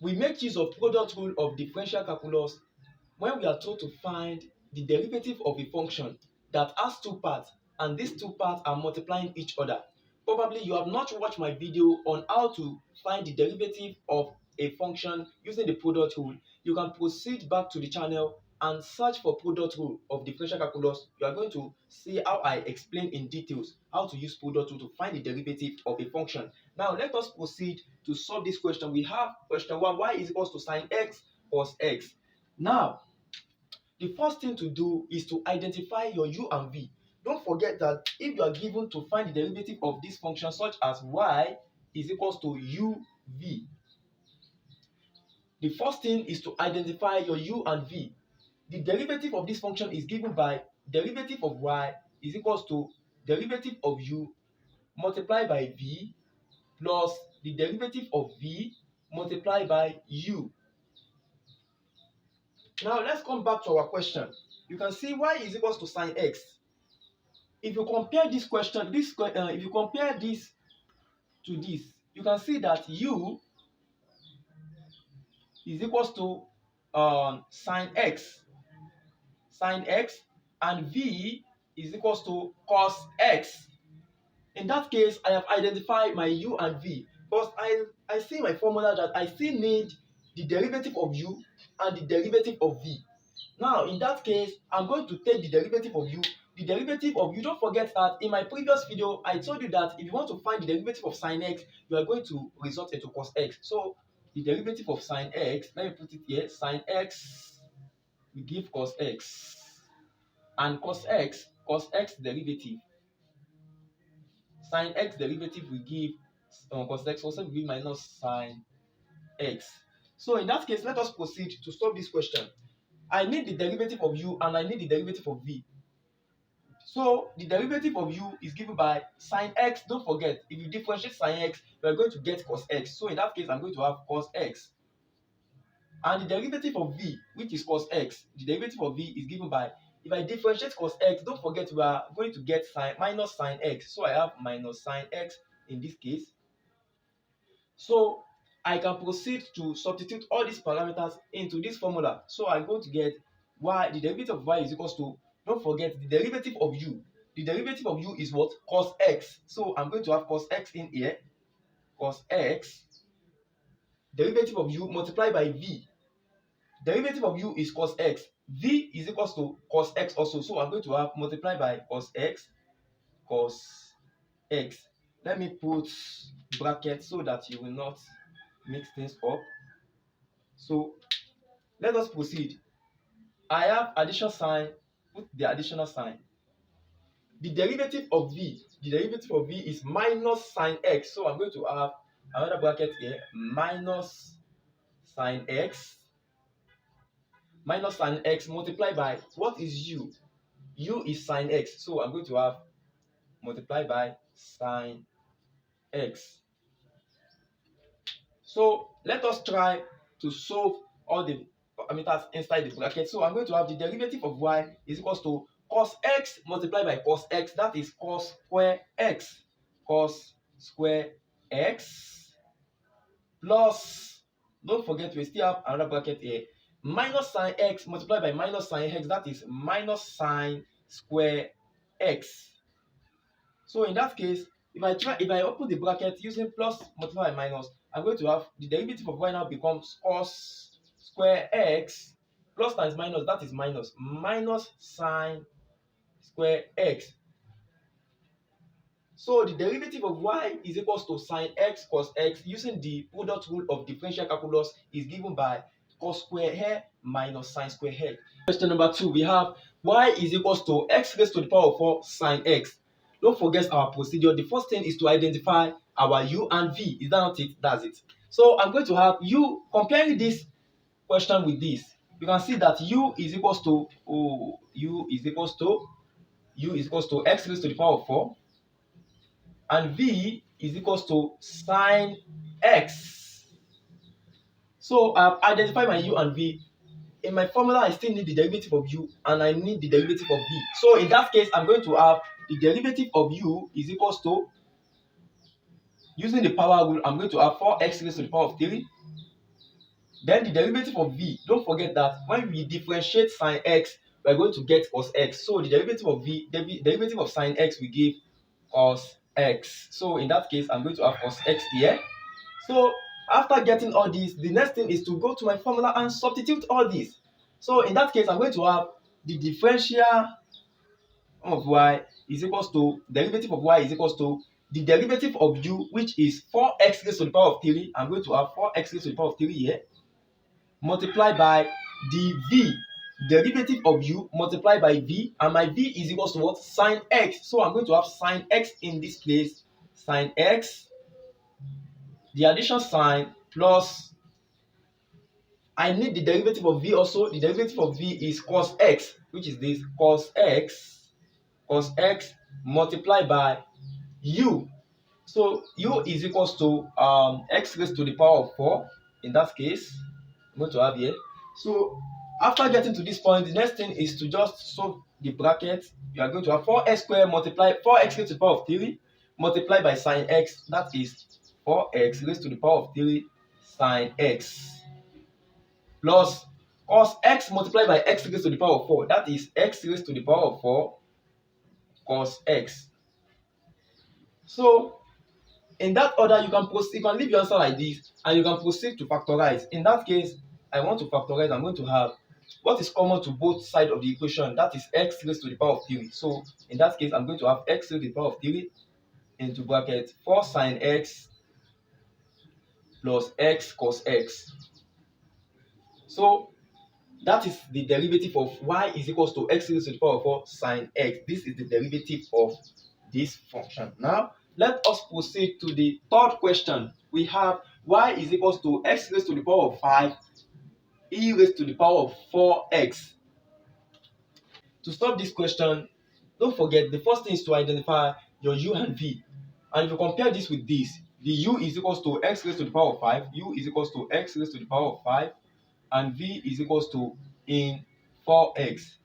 We make use of product rule of differential calculus when we are told to find the derivative of a function that has two parts and these two parts are multiplying each other. Probably you have not watched my video on how to find the derivative of a function using the product rule. You can proceed back to the channel and search for product rule of differential calculus. You are going to see how I explain in details how to use product rule to find the derivative of a function. Now let us proceed to solve this question. We have question 1, y is equals to sine x cos x. Now the first thing to do is to identify your u and v. Don't forget that if you are given to find the derivative of this function such as y is equals to uv, the first thing is to identify your u and v. The derivative of this function is given by derivative of y is equals to derivative of u multiplied by v plus the derivative of v multiplied by u. Now let's come back to our question. You can see y is equals to sine x. If you compare this question, if you compare this to this, you can see that u is equals to sine x, and v is equals to cos x. In that case, I have identified my u and v, but I see my formula that I still need the derivative of u and the derivative of v. Now, in that case, I'm going to take the derivative of u. The derivative of u, don't forget that in my previous video, I told you that if you want to find the derivative of sine x, you are going to result into cos x. So, the derivative of sine x, let me put it here, sine x will give cos x. And cos x derivative. Sine x derivative will give cos x, also will give minus sine x. So, in that case, let us proceed to solve this question. I need the derivative of u and I need the derivative of v. So the derivative of u is given by sine x. Don't forget, if you differentiate sine x, you are going to get cos x. So in that case, I'm going to have cos x. And the derivative of v, which is cos x, the derivative of v is given by, if I differentiate cos x, don't forget we are going to get minus sine x. So I have minus sine x in this case. So I can proceed to substitute all these parameters into this formula. So I'm going to get y, the derivative of y is equals to, don't forget, the derivative of u. The derivative of u is what? Cos x. So I'm going to have cos x in here. Cos x. Derivative of u multiplied by v. Derivative of u is cos x. V is equals to cos x also. So I'm going to have multiplied by cos x. Cos x. Let me put brackets so that you will not mix things up. So let us proceed. I have addition sign, put the additional sign. The derivative of v is minus sine x. So I'm going to have another bracket here, minus sine x multiplied by, what is u? U is sine x. So I'm going to have multiplied by sine x. So let us try to solve all the parameters inside the bracket. So I'm going to have the derivative of y is equals to cos x multiplied by cos x. That is cos square x. Cos square x plus, don't forget we still have another bracket here, minus sine x multiplied by minus sine x. That is minus sine square x. So in that case, if I open the bracket using plus multiply by minus, I'm going to have the derivative of y now becomes cos square x plus times minus, that is minus sine square x. So the derivative of y is equals to sine x cos x using the product rule of differential calculus is given by cos square x minus sine square x. Question number 2, we have y is equals to x raised to the power of 4 sine x. Don't forget our procedure. The first thing is to identify our u and v. Is that not it? That's it. So I'm going to have u, comparing this question with this, you can see that u is equals to x raised to the power of 4 and v is equals to sine x. So I've identified my u and v. In my formula, I still need the derivative of u and I need the derivative of v. So in that case, I'm going to have the derivative of u is equals to, using the power rule, I'm going to have 4x raised to the power of 3 Then the derivative of v, don't forget that when we differentiate sine x, we're going to get cos x. So the derivative of v, the derivative of sine x will give cos x. So in that case, I'm going to have cos x here. So after getting all these, the next thing is to go to my formula and substitute all these. So in that case, I'm going to have the differential of y is equals to derivative of y is equals to the derivative of u, which is 4x raised to the power of 3. I'm going to have 4x raised to the power of 3 here, multiplied by the v, derivative of u multiplied by v, and my v is equals to what? Sine x. So I'm going to have sine x in this place, sine x, the addition sign plus, I need the derivative of v also. The derivative of v is cos x, which is this cos x multiplied by u. So u is equals to x raised to the power of 4. In that case, I'm going to have here. So after getting to this point, the next thing is to just solve the bracket. You are going to have 4x squared multiplied 4x raised to the power of 3 multiplied by sine x. That is 4x raised to the power of 3 sine x plus cos x multiplied by x raised to the power of 4. That is x raised to the power of 4 cos x. So in that order, you can proceed, you can leave your answer like this, and you can proceed to factorize. In that case, I want to factorize. I'm going to have what is common to both sides of the equation, that is x raised to the power of 3. So in that case, I'm going to have x raised to the power of 3 into bracket 4 sine x plus x cos x. So that is the derivative of y is equals to x raised to the power of 4 sine x. This is the derivative of this function. Now, let us proceed to the third question. We have y is equals to x raised to the power of 5 e raised to the power of 4x. To solve this question, don't forget the first thing is to identify your u and v. And if you compare this with this, the u is equals to x raised to the power of 5, u is equals to x raised to the power of 5, and v is equals to in 4x.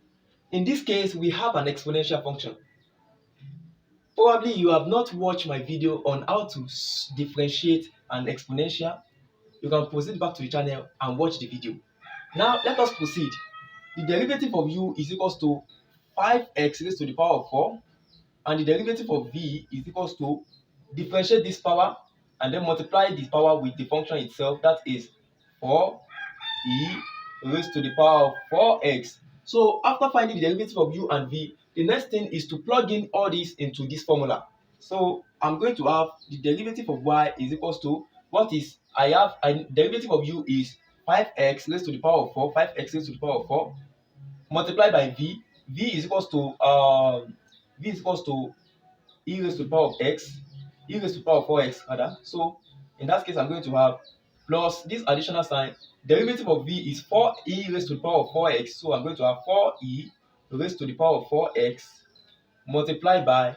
In this case, we have an exponential function. Probably you have not watched my video on how to differentiate an exponential. You can proceed back to the channel and watch the video. Now let us proceed. The derivative of u is equals to 5x raised to the power of 4, and the derivative of v is equals to differentiate this power and then multiply this power with the function itself, that is 4e raised to the power of 4x. So after finding the derivative of u and v, the next thing is to plug in all this into this formula. So I'm going to have the derivative of y is equals to what is, I have a derivative of u is 5x raised to the power of 4, 5x raised to the power of 4, multiplied by v. V is equals to e raised to the power of x, e raised to the power of 4x rather. So in that case, I'm going to have plus this additional sign. Derivative of v is 4e raised to the power of 4x. So I'm going to have 4e raised to the power of 4x multiplied by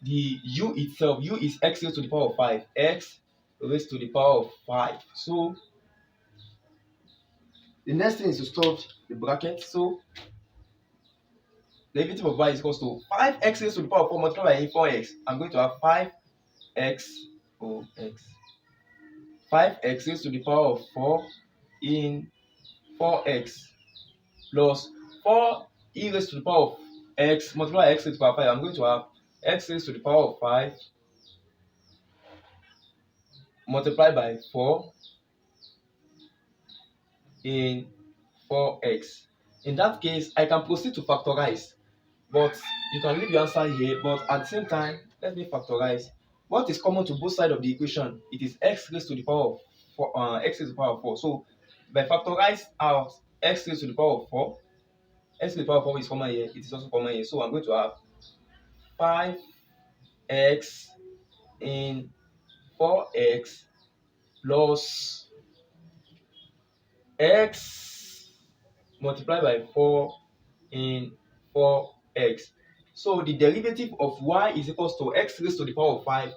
the u itself. U is x raised to the power of 5, x raised to the power of 5. So the next thing is to solve the bracket. So derivative of y is equals to 5x raised to the power of 4 multiplied by 4x. I'm going to have 5x 5x raised to the power of 4 in 4x plus 4e raised to the power of x multiplied by x raised to the power of 5. I'm going to have x raised to the power of 5 multiplied by 4 in 4x. In that case, I can proceed to factorize, but you can leave your answer here. But at the same time, let me factorize. What is common to both sides of the equation? It is x raised to the power of 4, x raised to the power of 4. So by factorize out x raised to the power of 4, x to the power of 4 is common here. It is also common here. So I'm going to have 5x in 4x plus x multiplied by 4 in 4x. So the derivative of y is equals to x raised to the power of 5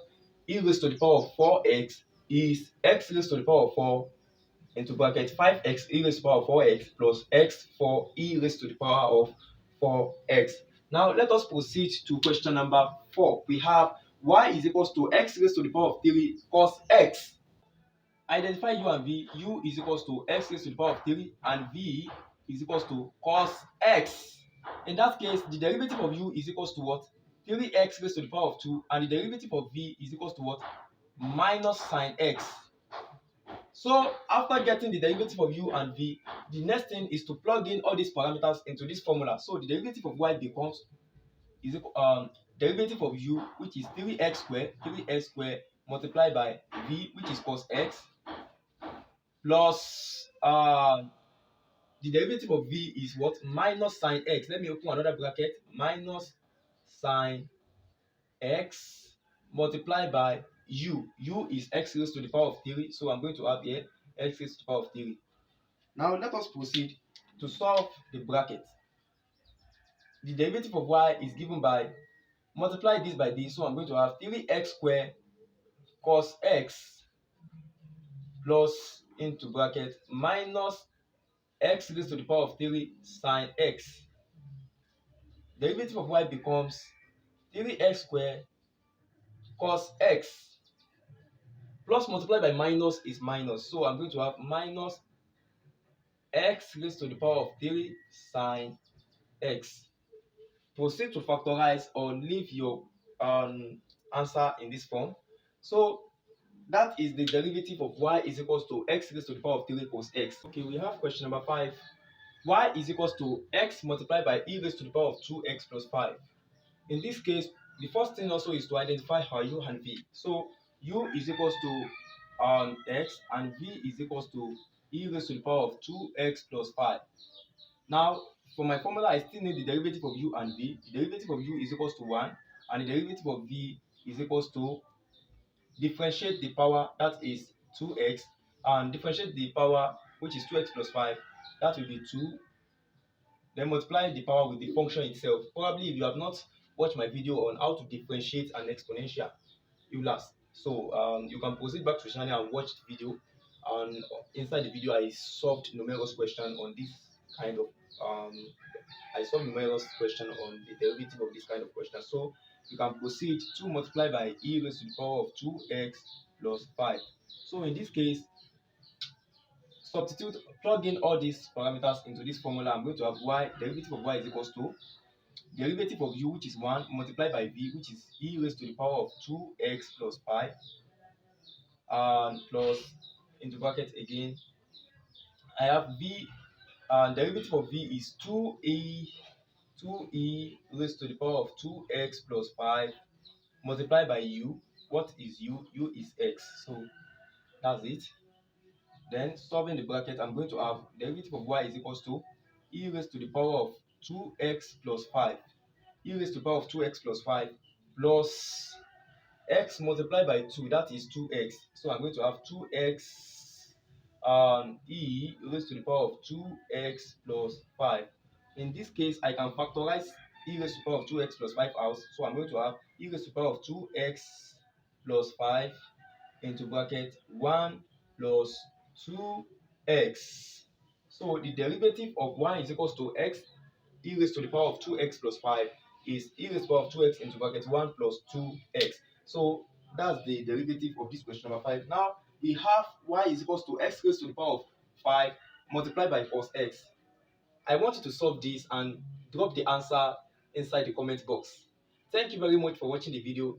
e raised to the power of 4x is x raised to the power of 4 into bracket 5x e raised to the power of 4x plus x for e raised to the power of 4x. Now let us proceed to question number 4. We have y is equals to x raised to the power of 3 cos x. Identify u and v. U is equals to x raised to the power of 3 and v is equals to cos x. In that case, the derivative of u is equals to what? 3x raised to the power of 2, and the derivative of v is equals to what? Minus sine x. So after getting the derivative of u and v, the next thing is to plug in all these parameters into this formula. So the derivative of y becomes is equal, derivative of u, which is 3x squared multiplied by v, which is cos x, plus the derivative of v is what? Minus sine x. Let me open another bracket. Minus sine x multiplied by u. U is x raised to the power of 3. So I'm going to have here x raised to the power of 3. Now let us proceed to solve the bracket. The derivative of y is given by multiply this by this. So I'm going to have 3x squared cos x plus into bracket minus x raised to the power of 3 sine x. Derivative of y becomes 3x squared cos x plus multiplied by minus is minus. So I'm going to have minus x raised to the power of 3 sine x. Proceed to factorize or leave your answer in this form. So that is the derivative of y is equals to x raised to the power of 3 cos x. Okay, we have question number 5. Y is equals to x multiplied by e raised to the power of 2x plus 5. In this case, the first thing also is to identify our u and v. So u is equals to x and v is equals to e raised to the power of 2x plus 5. Now, for my formula, I still need the derivative of u and v. The derivative of u is equals to 1 and the derivative of v is equals to differentiate the power, that is 2x, and differentiate the power, which is 2x plus 5, that will be 2. Then multiply the power with the function itself. Probably if you have not watched my video on how to differentiate an exponential, you last. So you can proceed back to the channel and watch the video. And inside the video, I solved numerous questions on this kind of I solved numerous question on the derivative of this kind of question. So you can proceed to multiply by e raised to the power of 2x plus 5. So in this case, substitute, plug in all these parameters into this formula. I'm going to have y, derivative of y is equals to derivative of u, which is 1, multiplied by v, which is e raised to the power of 2x plus 5, and plus into bracket again. I have v, and derivative of v is 2e raised to the power of 2x plus 5 multiplied by u. What is u? U is x. So that's it. Then solving the bracket, I'm going to have derivative of y is equals to e raised to the power of 2x plus 5. E raised to the power of 2x plus 5 plus x multiplied by 2, that is 2x. So I'm going to have 2x e raised to the power of 2x plus 5. In this case, I can factorize e raised to the power of 2x plus 5 out. So I'm going to have e raised to the power of 2x plus 5 into bracket 1 plus 2x. So the derivative of 1 is equals to x e raised to the power of 2x plus 5 is e raised to the power of 2x into bracket 1 plus 2x. So that's the derivative of this question number 5. Now we have y is equals to x raised to the power of 5 multiplied by cos x. I want you to solve this and drop the answer inside the comment box. Thank you very much for watching the video.